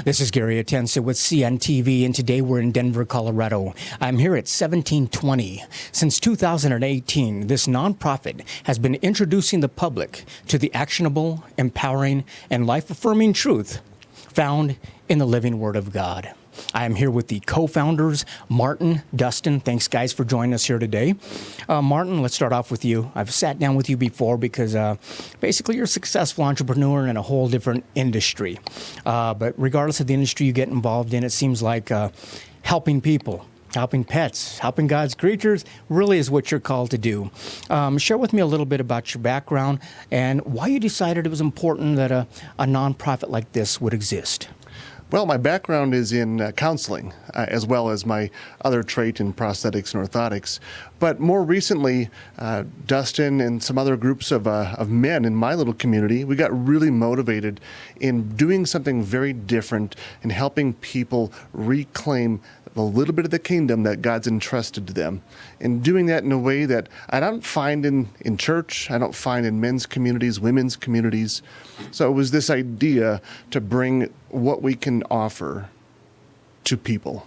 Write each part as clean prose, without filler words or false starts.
This is Gary Atencio with CNTV, and today we're in Denver, Colorado. I'm here at 1720. Since 2018, this nonprofit has been introducing the public to the actionable, empowering, and life-affirming truth found in the living Word of God. I am here with the co-founders, Martin, Dustin. Thanks, guys, for joining us here today. Martin, let's start off with you. I've sat down with you before because basically you're a successful entrepreneur in a whole different industry. But regardless of the industry you get involved in, it seems like helping people, helping pets, helping God's creatures really is what you're called to do. Share with me a little bit about your background and why you decided it was important that a nonprofit like this would exist. Well, my background is in counseling, as well as my other trait in prosthetics and orthotics. But more recently, Dustin and some other groups of men in my little community, we got really motivated in doing something very different and helping people reclaim a little bit of the kingdom that God's entrusted to them. And doing that in a way that I don't find in church, I don't find in men's communities, women's communities. So it was this idea to bring what we can offer to people.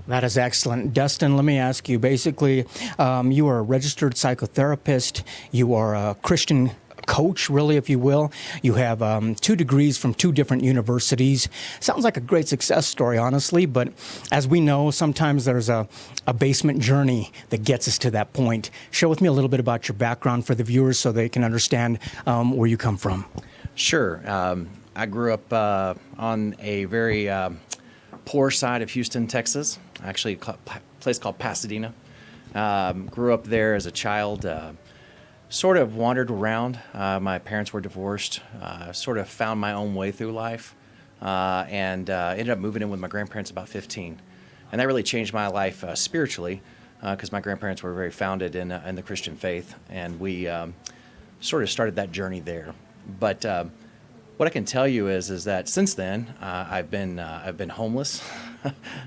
That is excellent. Dustin, let me ask you, basically, you are a registered psychotherapist. You are a Christian coach, really, if you will. You have 2 degrees from 2 different universities. Sounds like a great success story, honestly, but as we know, sometimes there's a basement journey that gets us to that point. Share with me a little bit about your background for the viewers so they can understand where you come from. Sure. I grew up on a very poor side of Houston, Texas, actually a place called Pasadena. Grew up there as a child. Sort of wandered around. My parents were divorced, sort of found my own way through life, and ended up moving in with my grandparents about 15. And that really changed my life spiritually, because my grandparents were very founded in the Christian faith, and we sort of started that journey there. But what I can tell you is that since then, I've been homeless.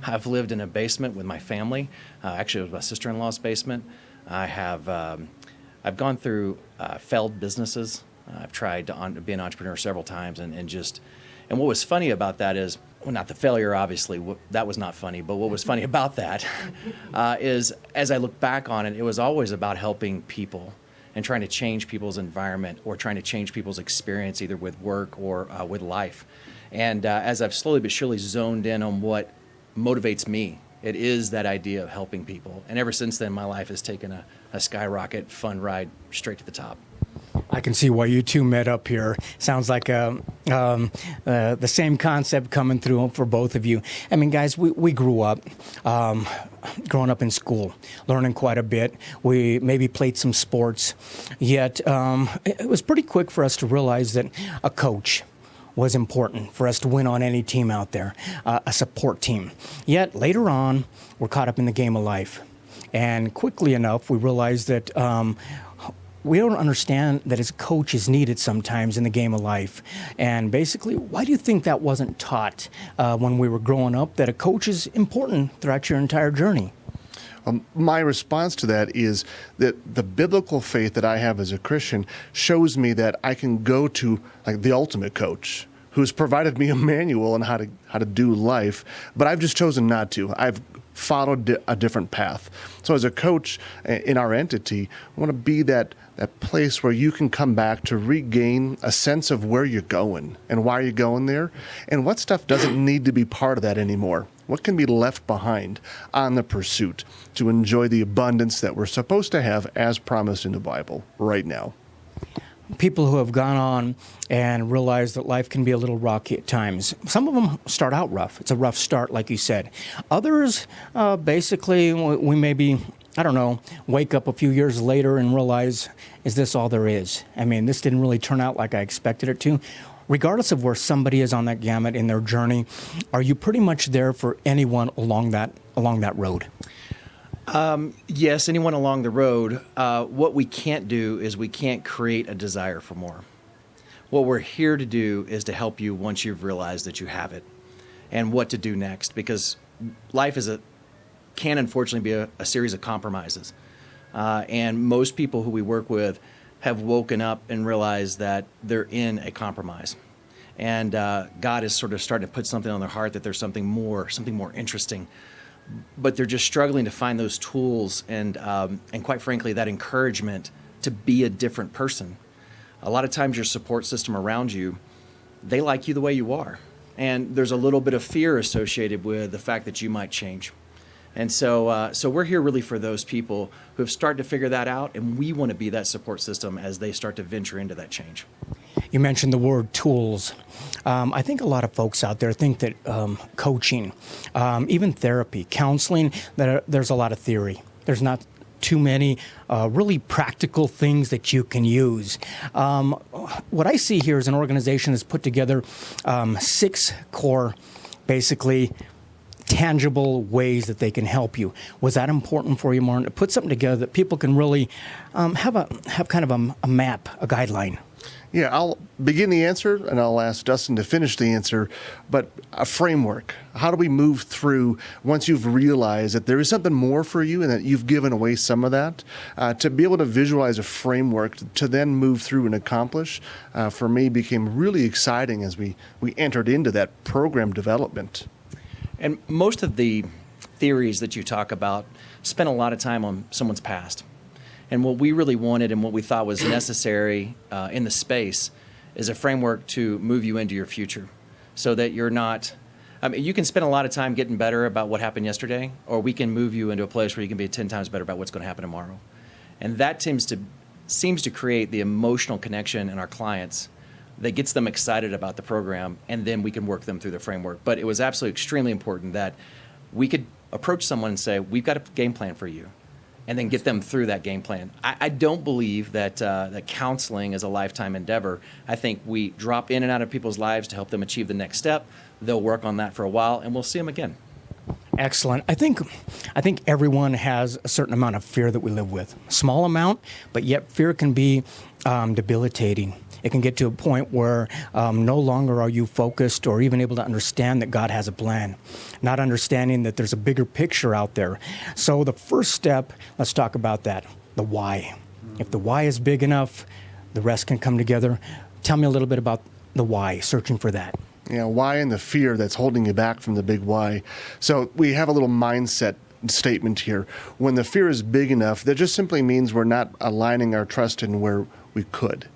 I've lived in a basement with my family. Actually, it was my sister-in-law's basement. I've gone through failed businesses. I've tried to be an entrepreneur several times, and what was funny about that is, well, not the failure, obviously, that was not funny, but what was funny about that is, as I look back on it, it was always about helping people and trying to change people's environment or trying to change people's experience either with work or with life. And as I've slowly but surely zoned in on what motivates me, it is that idea of helping people. And ever since then, my life has taken a skyrocket, fun ride straight to the top. I can see why you two met up here. Sounds like the same concept coming through for both of you. I mean, guys, we grew up, growing up in school, learning quite a bit. We maybe played some sports, yet it was pretty quick for us to realize that a coach was important for us to win on any team out there, a support team. Yet later on, we're caught up in the game of life. And quickly enough, we realized that we don't understand that as a coach is needed sometimes in the game of life. And basically, why do you think that wasn't taught when we were growing up, that a coach is important throughout your entire journey? My response to that is that the biblical faith that I have as a Christian shows me that I can go to like the ultimate coach who's provided me a manual on how to do life, but I've just chosen not to. I've followed a different path. So as a coach in our entity, I want to be that place where you can come back to regain a sense of where you're going and why you're going there, and what stuff doesn't need to be part of that anymore. What can be left behind on the pursuit to enjoy the abundance that we're supposed to have as promised in the Bible right now. People who have gone on and realized that life can be a little rocky at times. Some of them start out rough. It's a rough start, like you said. Others, basically, we maybe, I don't know, wake up a few years later and realize, is this all there is? I mean, this didn't really turn out like I expected it to. Regardless of where somebody is on that gamut in their journey, are you pretty much there for anyone along that road? Yes, anyone along the road. What we can't do is we can't create a desire for more. What we're here to do is to help you once you've realized that you have it and what to do next, because life can unfortunately be a series of compromises. And most people who we work with have woken up and realized that they're in a compromise. and God is sort of starting to put something on their heart that there's something more interesting. But they're just struggling to find those tools and quite frankly, that encouragement to be a different person. A lot of times your support system around you, they like you the way you are. And there's a little bit of fear associated with the fact that you might change. And so we're here really for those people who have started to figure that out, and we want to be that support system as they start to venture into that change. You mentioned the word tools. I think a lot of folks out there think that coaching, even therapy, counseling, there's a lot of theory. There's not too many really practical things that you can use. What I see here is an organization that's put together 6 core, basically, tangible ways that they can help you. Was that important for you, Martin, to put something together that people can really have kind of a map, a guideline? Yeah, I'll begin the answer, and I'll ask Dustin to finish the answer, but a framework. How do we move through, once you've realized that there is something more for you and that you've given away some of that, to be able to visualize a framework to then move through and accomplish, for me, became really exciting as we entered into that program development. And most of the theories that you talk about spend a lot of time on someone's past. And what we really wanted and what we thought was necessary in the space is a framework to move you into your future so that you're not, I mean, you can spend a lot of time getting better about what happened yesterday, or we can move you into a place where you can be 10 times better about what's going to happen tomorrow. And that seems to create the emotional connection in our clients that gets them excited about the program, and then we can work them through the framework. But it was absolutely extremely important that we could approach someone and say, we've got a game plan for you, and then get them through that game plan. I don't believe that that counseling is a lifetime endeavor. I think we drop in and out of people's lives to help them achieve the next step. They'll work on that for a while, and we'll see them again. Excellent. I think everyone has a certain amount of fear that we live with. Small amount, but yet fear can be debilitating. It can get to a point where no longer are you focused or even able to understand that God has a plan, not understanding that there's a bigger picture out there. So the first step, let's talk about that, the why. If the why is big enough, the rest can come together. Tell me a little bit about the why, searching for that. Yeah, why and the fear that's holding you back from the big why. So we have a little mindset statement here. When the fear is big enough, that just simply means we're not aligning our trust in where we could.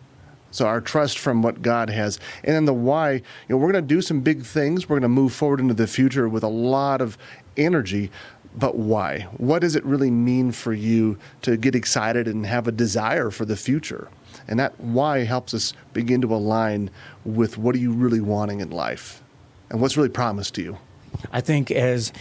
So our trust from what God has. And then the why, we're going to do some big things. We're going to move forward into the future with a lot of energy. But why? What does it really mean for you to get excited and have a desire for the future? And that why helps us begin to align with what are you really wanting in life and what's really promised to you. I think as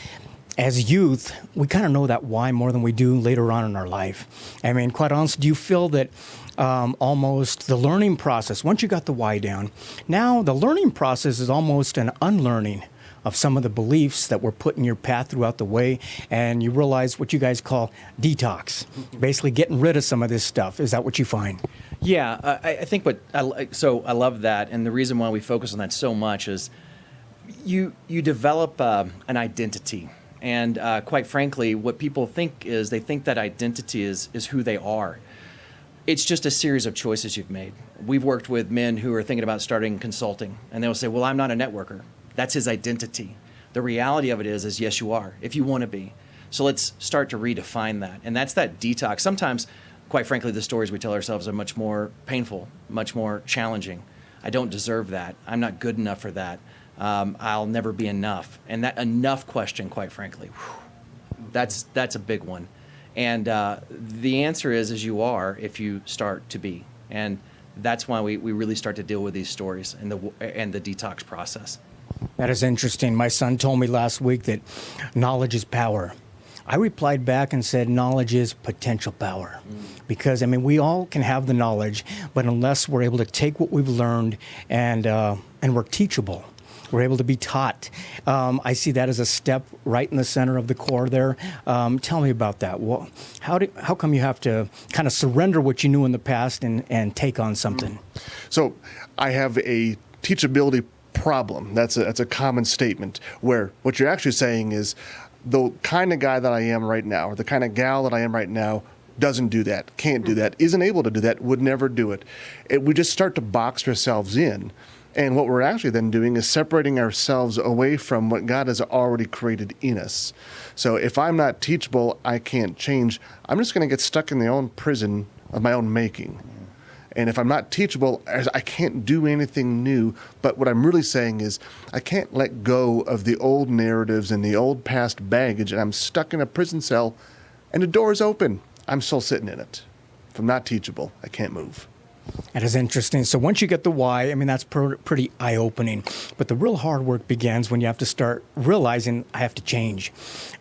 youth, we kind of know that why more than we do later on in our life. I mean, quite honestly, do you feel that almost the learning process, once you got the why down, now the learning process is almost an unlearning of some of the beliefs that were put in your path throughout the way, and you realize what you guys call detox, basically getting rid of some of this stuff. Is that what you find? Yeah, I think I love that, and the reason why we focus on that so much is you develop an identity. And quite frankly, what people think is they think that identity is who they are. It's just a series of choices you've made. We've worked with men who are thinking about starting consulting, and they'll say, well, I'm not a networker. That's his identity. The reality of it is yes, you are, if you want to be. So let's start to redefine that. And that's that detox. Sometimes, quite frankly, the stories we tell ourselves are much more painful, much more challenging. I don't deserve that. I'm not good enough for that. I'll never be enough. And that enough question, quite frankly, that's a big one. And the answer is you are if you start to be. And that's why we really start to deal with these stories and the detox process. That is interesting. My son told me last week that knowledge is power. I replied back and said knowledge is potential power. Because, I mean, we all can have the knowledge, but unless we're able to take what we've learned and we're teachable, we're able to be taught. I see that as a step right in the center of the core there. Tell me about that. Well, how come you have to kind of surrender what you knew in the past and take on something? So I have a teachability problem. That's a common statement where what you're actually saying is the kind of guy that I am right now, or the kind of gal that I am right now, doesn't do that, can't do that, isn't able to do that, would never do it. We just start to box ourselves in. And what we're actually then doing is separating ourselves away from what God has already created in us. So if I'm not teachable, I can't change. I'm just going to get stuck in the own prison of my own making. And if I'm not teachable, I can't do anything new. But what I'm really saying is I can't let go of the old narratives and the old past baggage, and I'm stuck in a prison cell, and the door is open. I'm still sitting in it. If I'm not teachable, I can't move. That is interesting. So once you get the why, I mean, that's pretty eye-opening. But the real hard work begins when you have to start realizing I have to change.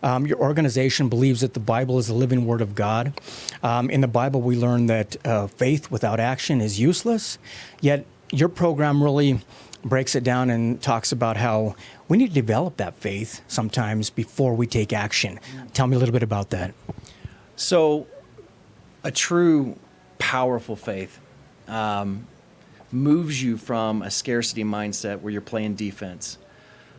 Your organization believes that the Bible is the living Word of God. In the Bible, we learn that faith without action is useless. Yet your program really breaks it down and talks about how we need to develop that faith sometimes before we take action. Tell me a little bit about that. So a true, powerful faith moves you from a scarcity mindset where you're playing defense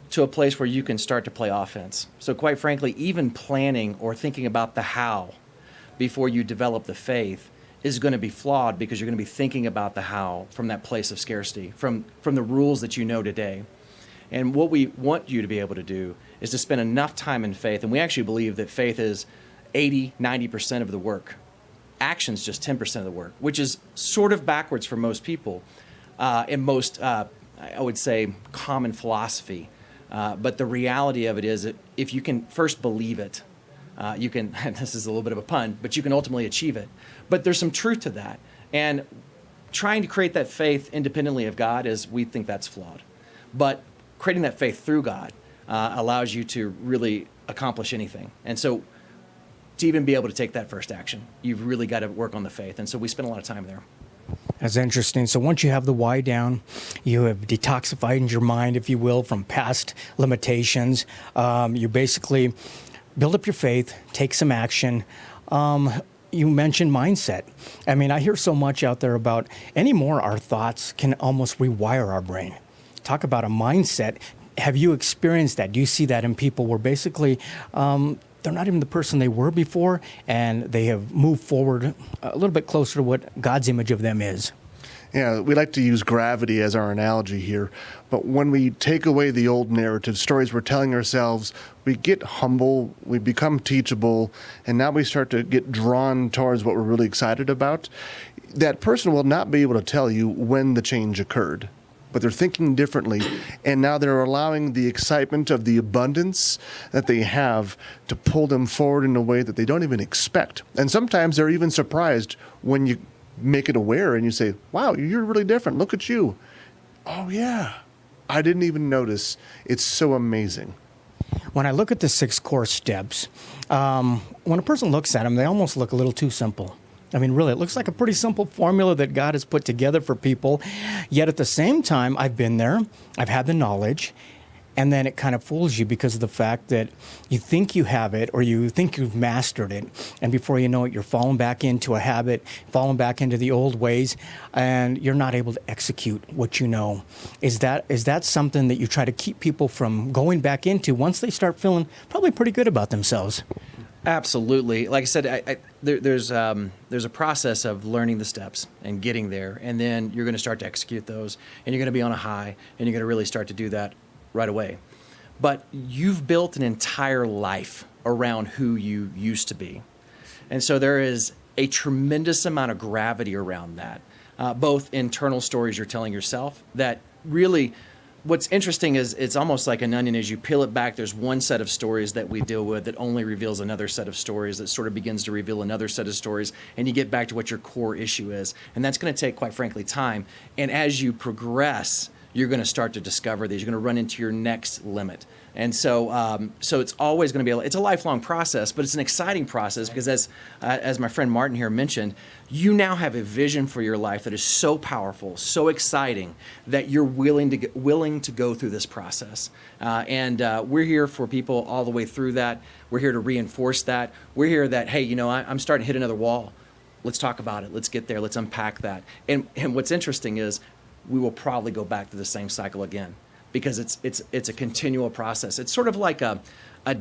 to a place where you can start to play offense. So quite frankly, even planning or thinking about the how before you develop the faith is going to be flawed, because you're going to be thinking about the how from that place of scarcity, from the rules that you know today. And what we want you to be able to do is to spend enough time in faith. And we actually believe that faith is 80-90% of the work. Action's just 10% of the work, which is sort of backwards for most people, in most, I would say, common philosophy. But the reality of it is that if you can first believe it, you can, and this is a little bit of a pun, but you can ultimately achieve it. But there's some truth to that. And trying to create that faith independently of God we think that's flawed. But creating that faith through God allows you to really accomplish anything. And so to even be able to take that first action, you've really got to work on the faith. And so we spend a lot of time there. That's interesting. So once you have the why down, you have detoxified your mind, if you will, from past limitations. You basically build up your faith, take some action. You mentioned mindset. I mean, I hear so much out there about anymore our thoughts can almost rewire our brain. Talk about a mindset. Have you experienced that? Do you see that in people where basically they're not even the person they were before, and they have moved forward a little bit closer to what God's image of them is? Yeah, we like to use gravity as our analogy here. But when we take away the old narrative stories we're telling ourselves, we get humble, we become teachable, and now we start to get drawn towards what we're really excited about. That person will not be able to tell you when the change occurred, but they're thinking differently, and now they're allowing the excitement of the abundance that they have to pull them forward in a way that they don't even expect. And sometimes they're even surprised when you make it aware and you say, wow, you're really different. Look at you. Oh, yeah. I didn't even notice. It's so amazing. When I look at the 6 core steps, when a person looks at them, they almost look a little too simple. I mean, really, it looks like a pretty simple formula that God has put together for people. Yet at the same time, I've been there, I've had the knowledge, and then it kind of fools you because of the fact that you think you have it or you think you've mastered it. And before you know it, you're falling back into a habit, falling back into the old ways, and you're not able to execute what you know. Is that something that you try to keep people from going back into once they start feeling probably pretty good about themselves? Absolutely. Like I said, there's a process of learning the steps and getting there, and then you're going to start to execute those, and you're going to be on a high, and you're going to really start to do that right away. But you've built an entire life around who you used to be. And so there is a tremendous amount of gravity around that, both internal stories you're telling yourself that really, what's interesting is it's almost like an onion. As you peel it back, there's one set of stories that we deal with that only reveals another set of stories that sort of begins to reveal another set of stories, and you get back to what your core issue is. And that's going to take, quite frankly, time. And as you progress, you're going to start to discover these. You're going to run into your next limit. And so so it's always going to be it's a lifelong process, but it's an exciting process because as my friend Martin here mentioned, you now have a vision for your life that is so powerful, so exciting that you're willing to go through this process. And we're here for people all the way through that. We're here to reinforce that. We're here that, hey, I'm starting to hit another wall. Let's talk about it. Let's get there. Let's unpack that. And what's interesting is we will probably go back to the same cycle again, because it's a continual process. It's sort of like a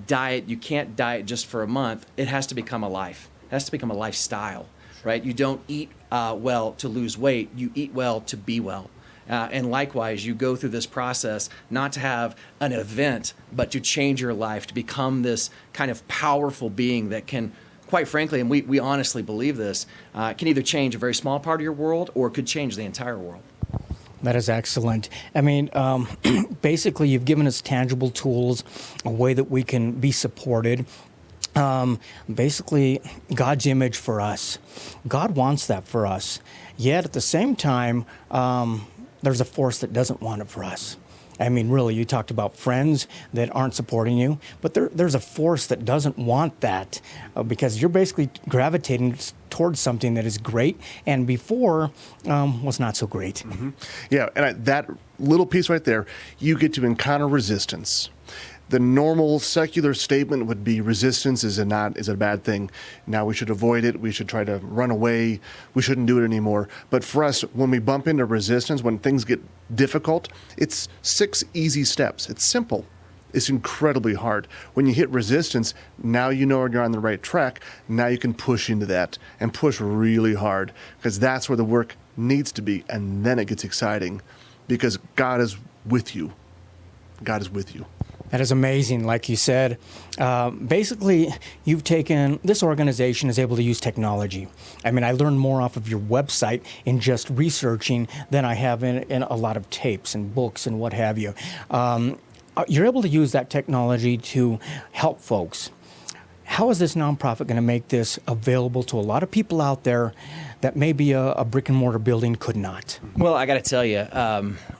diet. You can't diet just for a month. It has to become a life. It has to become a lifestyle, right? You don't eat well to lose weight. You eat well to be well. And likewise, you go through this process not to have an event, but to change your life, to become this kind of powerful being that can, quite frankly, and we honestly believe this, can either change a very small part of your world or could change the entire world. That is excellent. I mean, basically, you've given us tangible tools, a way that we can be supported. Basically, God's image for us. God wants that for us. Yet, at the same time, there's a force that doesn't want it for us. I mean, really, you talked about friends that aren't supporting you, but there's a force that doesn't want that because you're basically gravitating towards something that is great and before was not so great. Mm-hmm. Yeah, and that little piece right there, you get to encounter resistance. The normal secular statement would be resistance is a bad thing. Now we should avoid it. We should try to run away. We shouldn't do it anymore. But for us, when we bump into resistance, when things get difficult, it's 6 easy steps. It's simple. It's incredibly hard. When you hit resistance, now you know you're on the right track. Now you can push into that and push really hard because that's where the work needs to be. And then it gets exciting because God is with you. God is with you. That is amazing. Like you said, basically, you've taken, this organization is able to use technology. I mean, I learned more off of your website in just researching than I have in a lot of tapes and books and what have you. You're able to use that technology to help folks. How is this nonprofit going to make this available to a lot of people out there that maybe a brick and mortar building could not? Well, I got to tell you,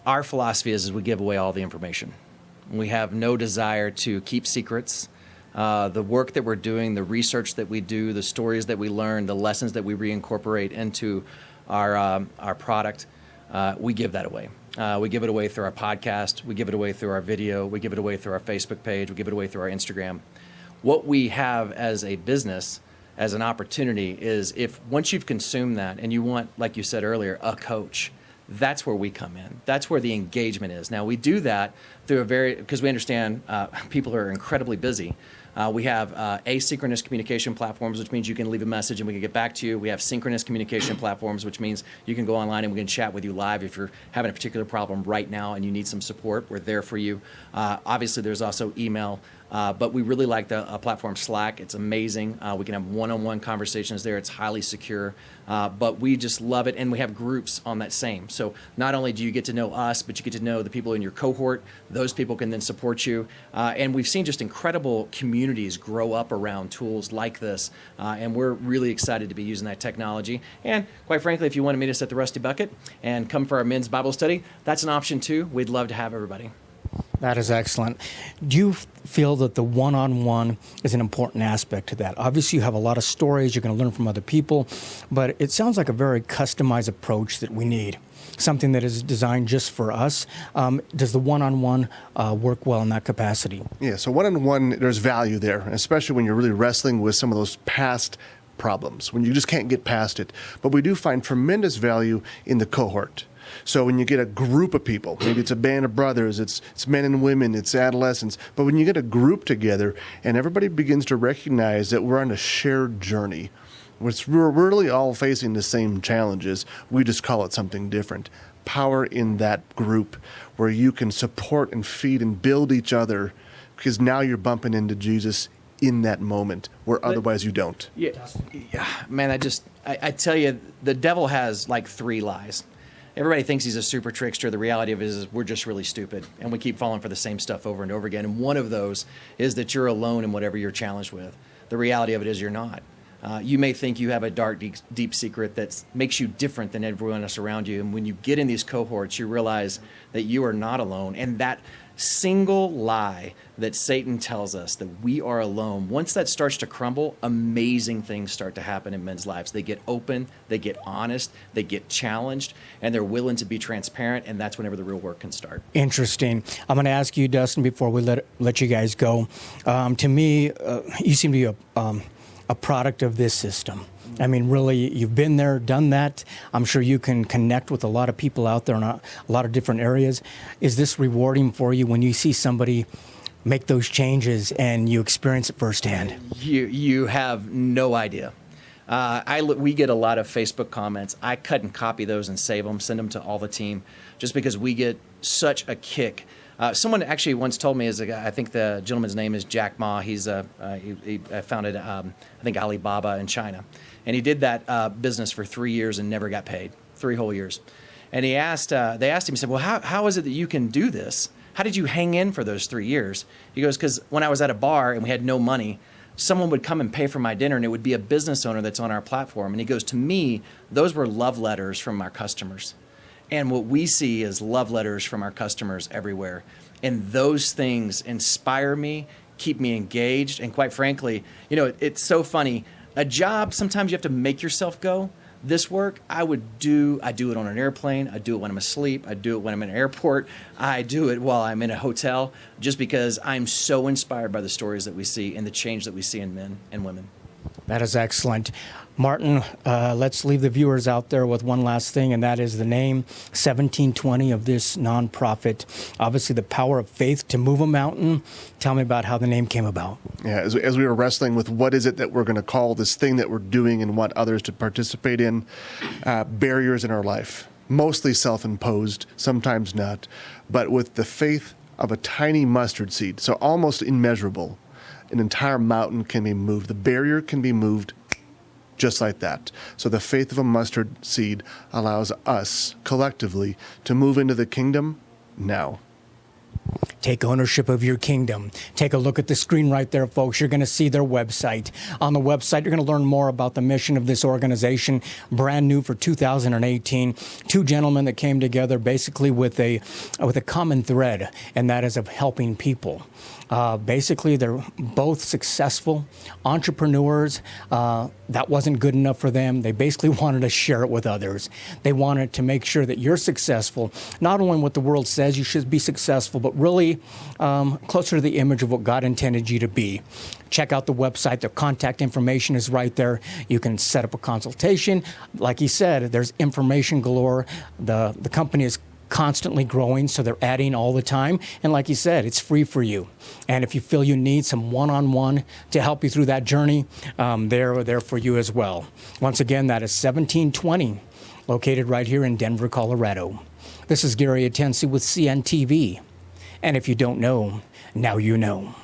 our philosophy is we give away all the information. We have no desire to keep secrets. The work that we're doing, the research that we do, the stories that we learn, the lessons that we reincorporate into our product, we give that away. We give it away through our podcast. We give it away through our video. We give it away through our Facebook page. We give it away through our Instagram. What we have as a business, as an opportunity, is if once you've consumed that and you want, like you said earlier, a coach, that's where we come in. That's where the engagement is. Now, we do that through because we understand people are incredibly busy. We have asynchronous communication platforms, which means you can leave a message and we can get back to you. We have synchronous communication platforms, which means you can go online and we can chat with you live if you're having a particular problem right now and you need some support. We're there for you. Obviously, there's also email. But we really like the platform Slack. It's amazing. We can have one-on-one conversations there. It's highly secure. But we just love it. And we have groups on that same. So not only do you get to know us, but you get to know the people in your cohort. Those people can then support you. And we've seen just incredible communities grow up around tools like this. And we're really excited to be using that technology. And quite frankly, if you want to meet us at the Rusty Bucket and come for our men's Bible study, that's an option too. We'd love to have everybody. That is excellent. Do you feel that the one-on-one is an important aspect to that? Obviously, you have a lot of stories you're going to learn from other people, but it sounds like a very customized approach that we need, something that is designed just for us. Does the one-on-one work well in that capacity? Yeah, so one-on-one, there's value there, especially when you're really wrestling with some of those past problems, when you just can't get past it. But we do find tremendous value in the cohort. So when you get a group of people, maybe it's a band of brothers, it's men and women, it's adolescents, but when you get a group together and everybody begins to recognize that we're on a shared journey, we're really all facing the same challenges, we just call it something different. Power in that group where you can support and feed and build each other because now you're bumping into Jesus in that moment where otherwise you don't. Yeah, man, I tell you, the devil has like 3 lies. Everybody thinks he's a super trickster. The reality of it is we're just really stupid, and we keep falling for the same stuff over and over again. And one of those is that you're alone in whatever you're challenged with. The reality of it is you're not. You may think you have a dark, deep secret that makes you different than everyone else around you. And when you get in these cohorts, you realize that you are not alone. And that single lie that Satan tells us that we are alone, once that starts to crumble, amazing things start to happen in men's lives. They get open, they get honest, they get challenged, and they're willing to be transparent, and that's whenever the real work can start. Interesting. I'm going to ask you, Dustin, before we let you guys go. To me, you seem to be a product of this system. I mean, really, you've been there, done that. I'm sure you can connect with a lot of people out there in a lot of different areas. Is this rewarding for you when you see somebody make those changes and you experience it firsthand? You have no idea. We get a lot of Facebook comments. I cut and copy those and save them, send them to all the team, just because we get such a kick. Someone actually once told me, I think the gentleman's name is Jack Ma. He's he founded, I think, Alibaba in China. And he did that business for 3 years and never got paid, 3 whole years. And they asked him, he said, well, how is it that you can do this? How did you hang in for those 3 years? He goes, because when I was at a bar and we had no money, someone would come and pay for my dinner, and it would be a business owner that's on our platform. And he goes, to me, those were love letters from our customers. And what we see is love letters from our customers everywhere. And those things inspire me, keep me engaged. And quite frankly, it's so funny. A job, sometimes you have to make yourself go. This work, I do it on an airplane. I do it when I'm asleep. I do it when I'm in an airport. I do it while I'm in a hotel, just because I'm so inspired by the stories that we see and the change that we see in men and women. That is excellent. Martin, let's leave the viewers out there with one last thing, and that is the name 1720 of this nonprofit. Obviously, the power of faith to move a mountain. Tell me about how the name came about. Yeah, as we were wrestling with what is it that we're going to call this thing that we're doing and want others to participate in, barriers in our life, mostly self-imposed, sometimes not, but with the faith of a tiny mustard seed, so almost immeasurable, an entire mountain can be moved. The barrier can be moved just like that. So the faith of a mustard seed allows us collectively to move into the kingdom now. Take ownership of your kingdom. Take a look at the screen right there, folks. You're going to see their website. On the website, you're going to learn more about the mission of this organization, brand new for 2018. 2 gentlemen that came together basically with a common thread, and that is of helping people. Basically, they're both successful entrepreneurs. That wasn't good enough for them. They basically wanted to share it with others. They wanted to make sure that you're successful, not only in what the world says you should be successful, but really closer to the image of what God intended you to be. Check out the website. The contact information is right there. You can set up a consultation. Like he said, there's information galore. The company is constantly growing, so they're adding all the time. And like you said, it's free for you. And if you feel you need some one-on-one to help you through that journey, they're there for you as well. Once again, that is 1720, located right here in Denver, Colorado. This is Gary Atencio with CNTV. And if you don't know, now you know.